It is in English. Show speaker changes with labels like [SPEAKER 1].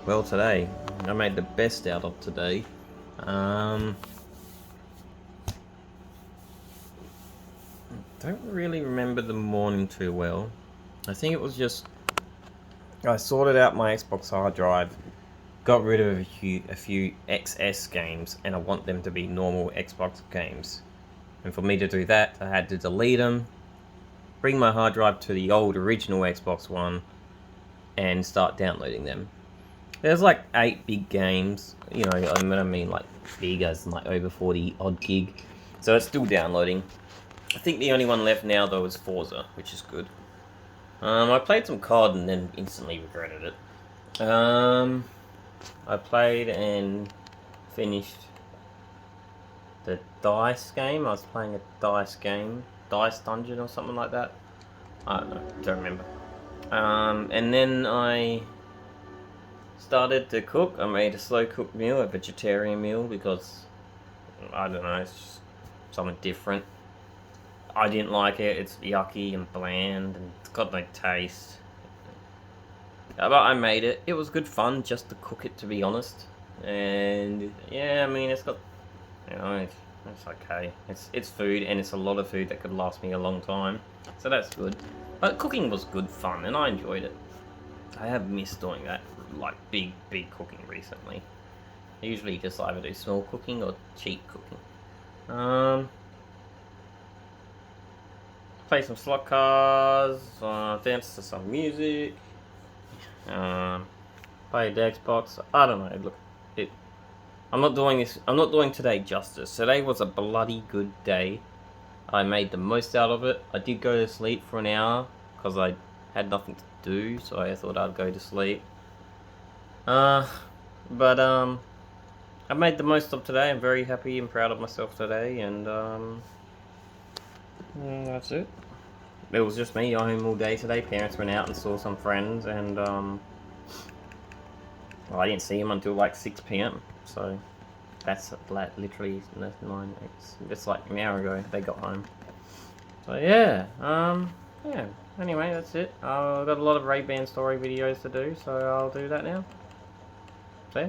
[SPEAKER 1] well today. I made the best out of today. Don't really remember the morning too well. I think it was just I sorted out my Xbox hard drive, got rid of a few XS games, and I want them to be normal Xbox games. And for me to do that, I had to delete them, bring my hard drive to the old original Xbox One, and start downloading them. There's like 8 big games, you know, I mean like big as like over 40 odd gig. So it's still downloading. I think the only one left now though is Forza, which is good. I played some COD and then instantly regretted it. I played and finished the Dice game. I was playing a Dice game, Dice Dungeon or something like that. I don't know, don't remember. And then I started to cook. I made a slow cooked meal, a vegetarian meal, because I don't know, it's just something different. I didn't like it. It's yucky and bland and it's got no taste. But I made it. It was good fun just to cook it, to be honest. And yeah, I mean, it's got, you know, it's okay. It's food, and it's a lot of food that could last me a long time. So that's good. But cooking was good fun, and I enjoyed it. I have missed doing that, like big cooking recently. I usually just either do small cooking or cheap cooking. Play some slot cars, dance to some music, play the Xbox. I don't know. Look, I'm not doing today justice. Today was a bloody good day. I made the most out of it. I did go to sleep for an hour because I had nothing to do, so I thought I'd go to sleep. But I made the most of today. I'm very happy and proud of myself today, and that's it. It was just me home all day today. Parents went out and saw some friends, and well, I didn't see them until like 6 p.m. So that's literally 9. It's like an hour ago they got home. So yeah, yeah. Anyway, that's it. I've got a lot of Ray-Ban story videos to do, so I'll do that now. See ya.